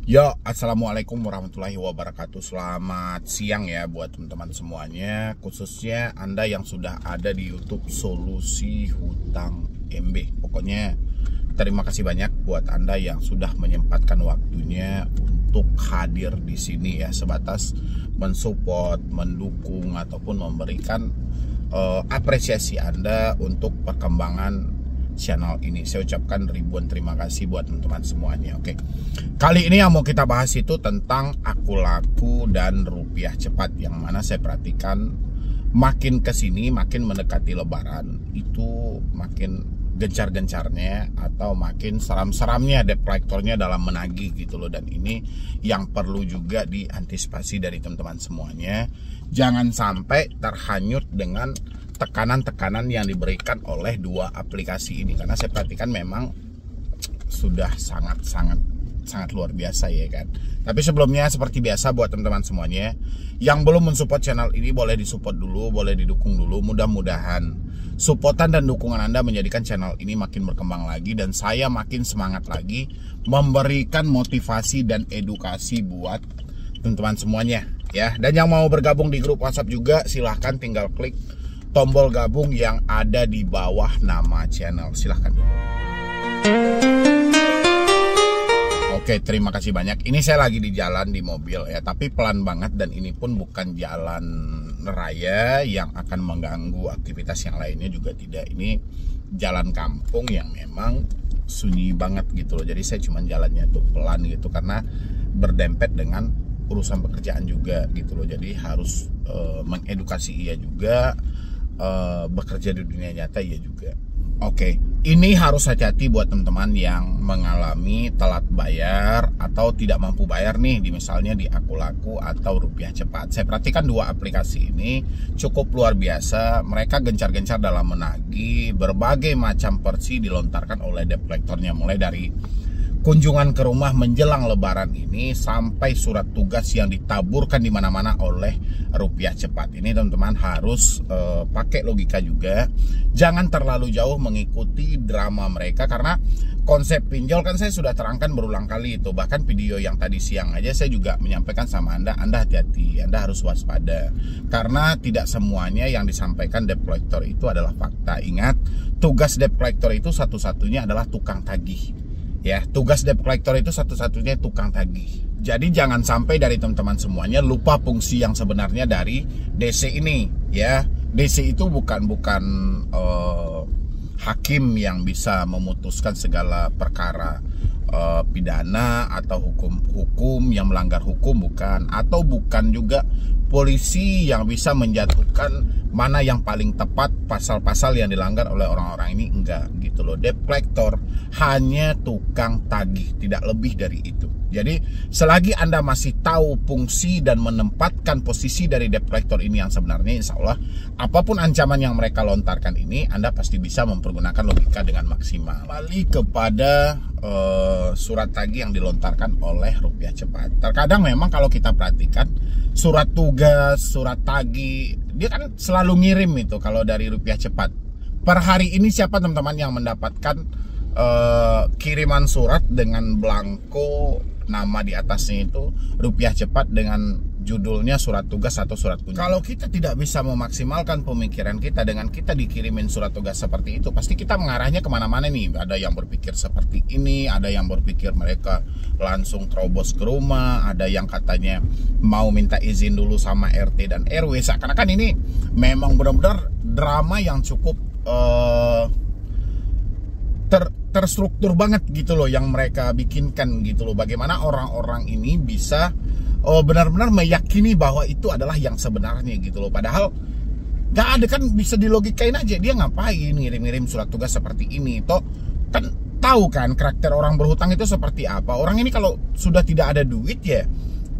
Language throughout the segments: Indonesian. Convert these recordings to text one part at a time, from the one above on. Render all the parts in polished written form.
Yo, assalamualaikum warahmatullahi wabarakatuh. Selamat siang ya buat teman-teman semuanya, khususnya Anda yang sudah ada di YouTube Solusi Hutang MB. Pokoknya terima kasih banyak buat Anda yang sudah menyempatkan waktunya untuk hadir di sini ya, sebatas mensupport, mendukung ataupun memberikan apresiasi Anda untuk perkembangan channel ini. Saya ucapkan ribuan terima kasih buat teman-teman semuanya. Oke, kali ini yang mau kita bahas itu tentang aku laku dan rupiah cepat, yang mana saya perhatikan makin kesini, makin mendekati lebaran itu makin gencar-gencarnya atau makin seram-seramnya debt collectornya dalam menagih gitu loh. Dan ini yang perlu juga diantisipasi dari teman-teman semuanya. Jangan sampai terhanyut dengan tekanan-tekanan yang diberikan oleh dua aplikasi ini, karena saya perhatikan memang sudah sangat luar biasa ya kan. Tapi sebelumnya seperti biasa buat teman-teman semuanya yang belum mensupport channel ini, boleh disupport dulu, boleh didukung dulu. Mudah-mudahan supportan dan dukungan Anda menjadikan channel ini makin berkembang lagi dan saya makin semangat lagi memberikan motivasi dan edukasi buat teman-teman semuanya ya. Dan yang mau bergabung di grup WhatsApp juga silahkan tinggal klik tombol gabung yang ada di bawah nama channel. Silahkan. Oke, terima kasih banyak. Ini saya lagi di jalan di mobil ya, tapi pelan banget, dan ini pun bukan jalan raya yang akan mengganggu aktivitas yang lainnya juga tidak. Ini jalan kampung yang memang sunyi banget gitu loh. Jadi saya cuma jalannya tuh pelan gitu karena berdempet dengan urusan pekerjaan juga gitu loh. Jadi harus mengedukasi ia juga, bekerja di dunia nyata ya juga. Oke, ini harus hati-hati buat teman-teman yang mengalami telat bayar atau tidak mampu bayar nih, misalnya di Aku Laku atau Rupiah Cepat. Saya perhatikan dua aplikasi ini cukup luar biasa. Mereka gencar-gencar dalam menagih, berbagai macam versi dilontarkan oleh debt collectornya, mulai dari kunjungan ke rumah menjelang lebaran ini sampai surat tugas yang ditaburkan di mana-mana oleh Rupiah Cepat. Ini teman-teman harus pakai logika juga. Jangan terlalu jauh mengikuti drama mereka, karena konsep pinjol kan saya sudah terangkan berulang kali itu. Bahkan video yang tadi siang aja saya juga menyampaikan sama Anda hati-hati, Anda harus waspada. Karena tidak semuanya yang disampaikan debt collector itu adalah fakta. Ingat, tugas debt collector itu satu-satunya adalah tukang tagih. Ya, tugas debt collector itu satu-satunya tukang tagih. Jadi jangan sampai dari teman-teman semuanya lupa fungsi yang sebenarnya dari DC ini ya. DC itu bukan hakim yang bisa memutuskan segala perkara pidana atau hukum yang melanggar hukum, bukan. Atau bukan juga polisi yang bisa menjatuhkan mana yang paling tepat pasal-pasal yang dilanggar oleh orang-orang ini, enggak gitu loh. Debt collector hanya tukang tagih, tidak lebih dari itu. Jadi selagi Anda masih tahu fungsi dan menempatkan posisi dari debt collector ini yang sebenarnya, insya Allah apapun ancaman yang mereka lontarkan ini, Anda pasti bisa mempergunakan logika dengan maksimal. Kembali kepada surat tagih yang dilontarkan oleh Rupiah Cepat. Terkadang memang kalau kita perhatikan surat tugas, surat tagih, dia kan selalu ngirim itu kalau dari Rupiah Cepat. Per hari ini siapa teman-teman yang mendapatkan kiriman surat dengan blanko nama di atasnya itu Rupiah Cepat dengan judulnya surat tugas atau surat kunjungan? Kalau kita tidak bisa memaksimalkan pemikiran kita dengan kita dikirimin surat tugas seperti itu, pasti kita mengarahnya kemana-mana nih. Ada yang berpikir seperti ini, ada yang berpikir mereka langsung terobos ke rumah, ada yang katanya mau minta izin dulu sama RT dan RW. Seakan-akan ini memang benar-benar drama yang cukup terstruktur banget gitu loh yang mereka bikinkan gitu loh. Bagaimana orang-orang ini bisa benar-benar meyakini bahwa itu adalah yang sebenarnya gitu loh. Padahal gak ada, kan bisa dilogikain aja dia ngapain ngirim-ngirim surat tugas seperti ini. Toh kan tahu kan karakter orang berhutang itu seperti apa. Orang ini kalau sudah tidak ada duit ya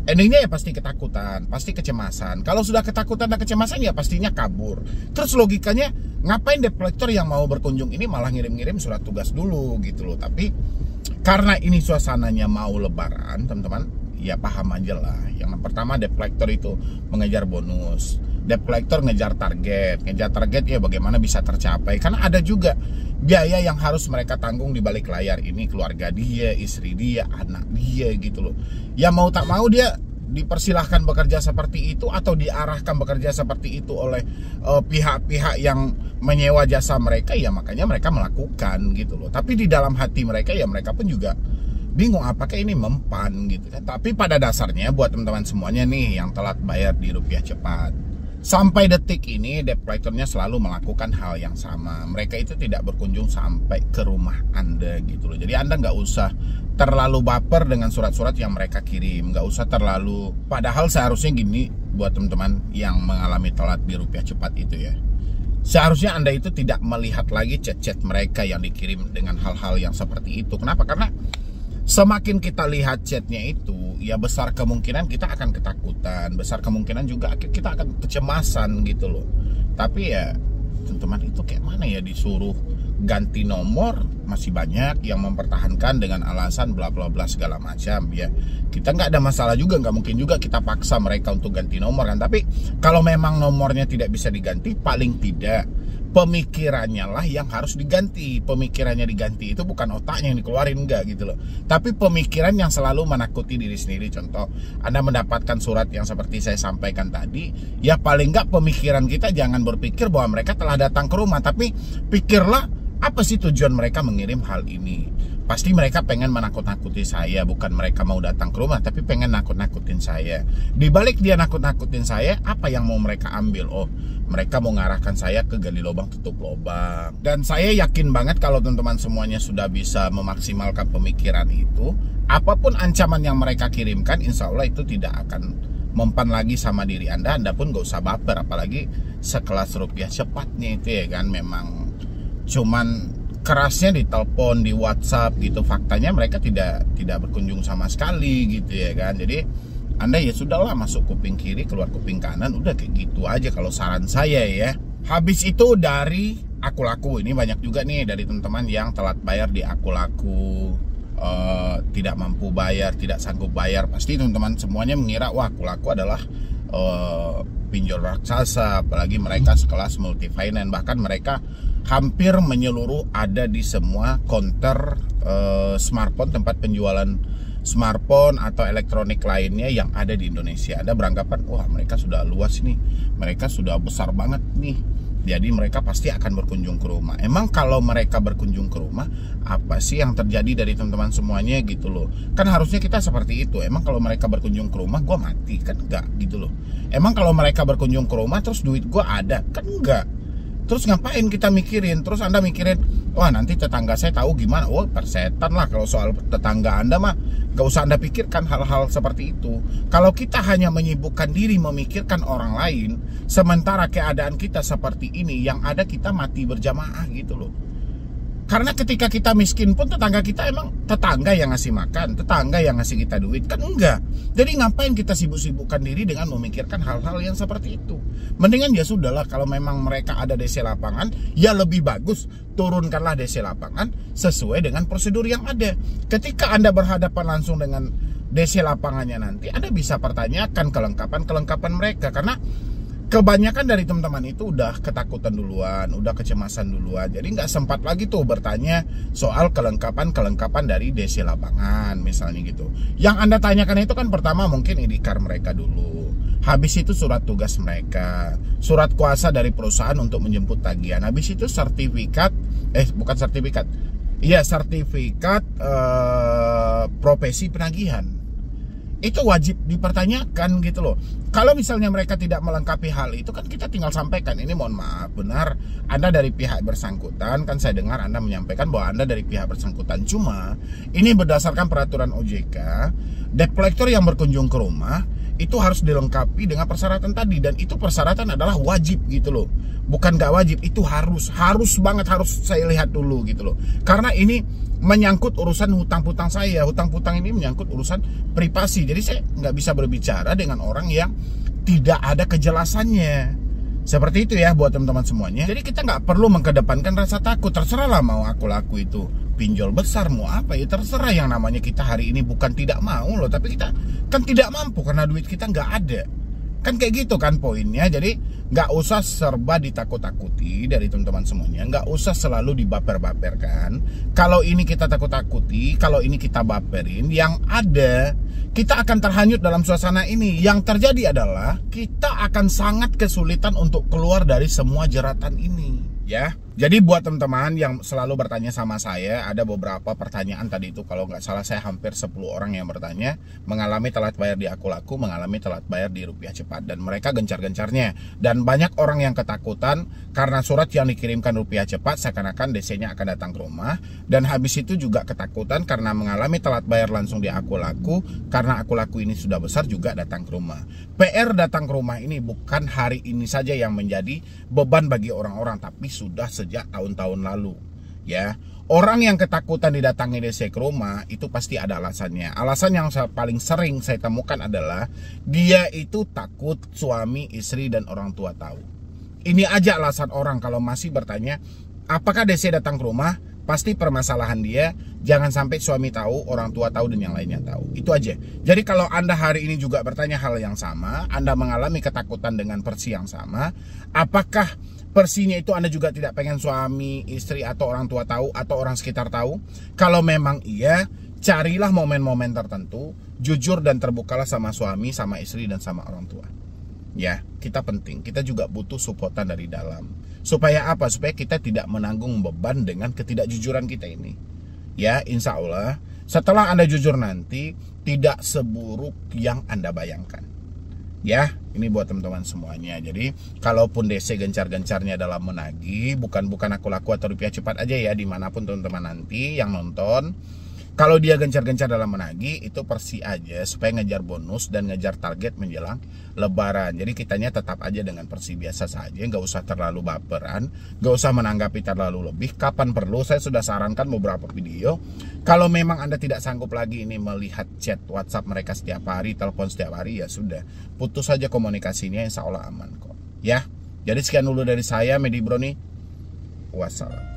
endingnya ya pasti ketakutan, pasti kecemasan. Kalau sudah ketakutan dan kecemasan ya pastinya kabur. Terus logikanya ngapain debt collector yang mau berkunjung ini malah ngirim-ngirim surat tugas dulu gitu loh. Tapi karena ini suasananya mau lebaran teman-teman, ya paham aja lah. Yang pertama debt collector itu mengejar bonus. Debt collector ngejar target ya bagaimana bisa tercapai, karena ada juga biaya yang harus mereka tanggung di balik layar. Ini keluarga dia, istri dia, anak dia gitu loh. Ya mau tak mau dia dipersilahkan bekerja seperti itu atau diarahkan bekerja seperti itu oleh pihak-pihak yang menyewa jasa mereka, ya makanya mereka melakukan gitu loh. Tapi di dalam hati mereka ya mereka pun juga bingung apakah ini mempan gitu kan. Tapi pada dasarnya buat teman-teman semuanya nih yang telat bayar di Rupiah Cepat, sampai detik ini debt collector-nya selalu melakukan hal yang sama. Mereka itu tidak berkunjung sampai ke rumah Anda gitu loh. Jadi Anda nggak usah terlalu baper dengan surat-surat yang mereka kirim, nggak usah terlalu. Padahal seharusnya gini buat teman-teman yang mengalami telat di Rupiah Cepat itu ya. Seharusnya Anda itu tidak melihat lagi chat-chat mereka yang dikirim dengan hal-hal yang seperti itu. Kenapa? Karena semakin kita lihat chatnya itu, ya besar kemungkinan kita akan ketakutan, besar kemungkinan juga kita akan kecemasan gitu loh. Tapi ya teman-teman itu kayak mana ya, disuruh ganti nomor, masih banyak yang mempertahankan dengan alasan bla bla bla segala macam ya. Kita nggak ada masalah juga, nggak mungkin juga kita paksa mereka untuk ganti nomor kan. Tapi kalau memang nomornya tidak bisa diganti, paling tidak pemikirannya lah yang harus diganti. Pemikirannya diganti itu bukan otaknya yang dikeluarin, enggak gitu loh, tapi pemikiran yang selalu menakuti diri sendiri. Contoh, Anda mendapatkan surat yang seperti saya sampaikan tadi, ya paling enggak pemikiran kita jangan berpikir bahwa mereka telah datang ke rumah, tapi pikirlah apa sih tujuan mereka mengirim hal ini. Pasti mereka pengen menakut-nakuti saya, bukan mereka mau datang ke rumah, tapi pengen nakut-nakutin saya. Di balik dia nakut-nakutin saya, apa yang mau mereka ambil? Oh, mereka mau ngarahkan saya ke gali lubang tutup lubang. Dan saya yakin banget kalau teman-teman semuanya sudah bisa memaksimalkan pemikiran itu, apapun ancaman yang mereka kirimkan, insya Allah itu tidak akan mempan lagi sama diri Anda. Anda pun gak usah baper, apalagi sekelas Rupiah Cepatnya itu ya kan, memang cuman kerasnya di telepon, di WhatsApp gitu. Faktanya mereka tidak berkunjung sama sekali gitu ya kan. Jadi Anda ya sudahlah, masuk kuping kiri keluar kuping kanan, udah kayak gitu aja kalau saran saya ya. Habis itu dari Aku Laku, ini banyak juga nih dari teman-teman yang telat bayar di Aku Laku, tidak mampu bayar, tidak sanggup bayar. Pasti teman-teman semuanya mengira wah Aku Laku adalah pinjol raksasa, apalagi mereka sekelas multi finance. Bahkan mereka hampir menyeluruh ada di semua counter smartphone, tempat penjualan smartphone atau elektronik lainnya yang ada di Indonesia. Ada beranggapan wah mereka sudah luas nih, mereka sudah besar banget nih, jadi mereka pasti akan berkunjung ke rumah. Emang kalau mereka berkunjung ke rumah, apa sih yang terjadi dari teman-teman semuanya gitu loh. Kan harusnya kita seperti itu. Emang kalau mereka berkunjung ke rumah gue mati? Kan enggak gitu loh. Emang kalau mereka berkunjung ke rumah terus duit gue ada? Kan enggak. Terus ngapain kita mikirin? Terus Anda mikirin, wah nanti tetangga saya tahu gimana? Oh persetan lah, kalau soal tetangga Anda mah gak usah Anda pikirkan hal-hal seperti itu. Kalau kita hanya menyibukkan diri memikirkan orang lain, sementara keadaan kita seperti ini, yang ada kita mati berjamaah gitu loh. Karena ketika kita miskin pun tetangga kita emang tetangga yang ngasih makan, tetangga yang ngasih kita duit, kan enggak. Jadi ngapain kita sibuk-sibukkan diri dengan memikirkan hal-hal yang seperti itu. Mendingan ya sudahlah, kalau memang mereka ada DC lapangan, ya lebih bagus turunkanlah DC lapangan sesuai dengan prosedur yang ada. Ketika Anda berhadapan langsung dengan DC lapangannya nanti, Anda bisa pertanyakan kelengkapan mereka. Karena kebanyakan dari teman-teman itu udah ketakutan duluan, udah kecemasan duluan. Jadi nggak sempat lagi tuh bertanya soal kelengkapan dari DC lapangan misalnya gitu. Yang Anda tanyakan itu kan pertama mungkin ID card mereka dulu. Habis itu surat tugas mereka, surat kuasa dari perusahaan untuk menjemput tagihan. Habis itu sertifikat, sertifikat profesi penagihan. Itu wajib dipertanyakan gitu loh. Kalau misalnya mereka tidak melengkapi hal itu, kan kita tinggal sampaikan, ini mohon maaf, benar Anda dari pihak bersangkutan, kan saya dengar Anda menyampaikan bahwa Anda dari pihak bersangkutan. Cuma ini berdasarkan peraturan OJK, debt collector yang berkunjung ke rumah itu harus dilengkapi dengan persyaratan tadi. Dan itu persyaratan adalah wajib gitu loh, bukan gak wajib, itu harus banget, harus saya lihat dulu gitu loh. Karena ini menyangkut urusan hutang-hutang saya. Hutang-hutang ini menyangkut urusan privasi. Jadi saya nggak bisa berbicara dengan orang yang tidak ada kejelasannya. Seperti itu ya buat teman-teman semuanya. Jadi kita nggak perlu mengedepankan rasa takut. Terserah lah, mau Aku Laku itu pinjol besar, mau apa ya terserah. Yang namanya kita hari ini bukan tidak mau loh, tapi kita kan tidak mampu karena duit kita nggak ada. Kan kayak gitu kan poinnya. Jadi nggak usah serba ditakut-takuti dari teman-teman semuanya. Nggak usah selalu dibaper-baperkan. Kalau ini kita takut-takuti, kalau ini kita baperin, yang ada kita akan terhanyut dalam suasana ini. Yang terjadi adalah kita akan sangat kesulitan untuk keluar dari semua jeratan ini, ya. Jadi buat teman-teman yang selalu bertanya sama saya, ada beberapa pertanyaan tadi itu, kalau nggak salah saya hampir 10 orang yang bertanya, mengalami telat bayar di Aku-Laku, mengalami telat bayar di Rupiah Cepat, dan mereka gencar-gencarnya. Dan banyak orang yang ketakutan karena surat yang dikirimkan Rupiah Cepat seakan-akan DC-nya akan datang ke rumah, dan habis itu juga ketakutan karena mengalami telat bayar langsung di Aku-Laku, karena Aku-Laku ini sudah besar juga datang ke rumah. PR datang ke rumah ini bukan hari ini saja yang menjadi beban bagi orang-orang, tapi sudah sejak tahun-tahun lalu, ya. Orang yang ketakutan didatangi DC ke rumah itu pasti ada alasannya. Alasan yang paling sering saya temukan adalah dia itu takut suami, istri, dan orang tua tahu. Ini aja alasan orang kalau masih bertanya apakah DC datang ke rumah. Pasti permasalahan dia jangan sampai suami tahu, orang tua tahu, dan yang lainnya tahu. Itu aja. Jadi kalau Anda hari ini juga bertanya hal yang sama, Anda mengalami ketakutan dengan versi yang sama, apakah versinya itu Anda juga tidak pengen suami, istri, atau orang tua tahu, atau orang sekitar tahu? Kalau memang iya, carilah momen-momen tertentu, jujur dan terbukalah sama suami, sama istri, dan sama orang tua. Ya, kita penting, kita juga butuh supportan dari dalam. Supaya apa? Supaya kita tidak menanggung beban dengan ketidakjujuran kita ini. Ya, insya Allah setelah Anda jujur nanti tidak seburuk yang Anda bayangkan. Ya, ini buat teman-teman semuanya. Jadi kalaupun DC gencar-gencarnya dalam menagih, bukan Aku-Laku atau Rupiah Cepat aja ya, dimanapun teman-teman nanti yang nonton, kalau dia gencar-gencar dalam menagih, itu persi aja supaya ngejar bonus dan ngejar target menjelang Lebaran. Jadi kitanya tetap aja dengan persi biasa saja, nggak usah terlalu baperan, nggak usah menanggapi terlalu lebih. Kapan perlu, saya sudah sarankan beberapa video. Kalau memang Anda tidak sanggup lagi ini melihat chat WhatsApp mereka setiap hari, telepon setiap hari, ya sudah, putus saja komunikasinya, insya Allah aman kok. Ya, jadi sekian dulu dari saya, Medi Bro nih. Wassalam.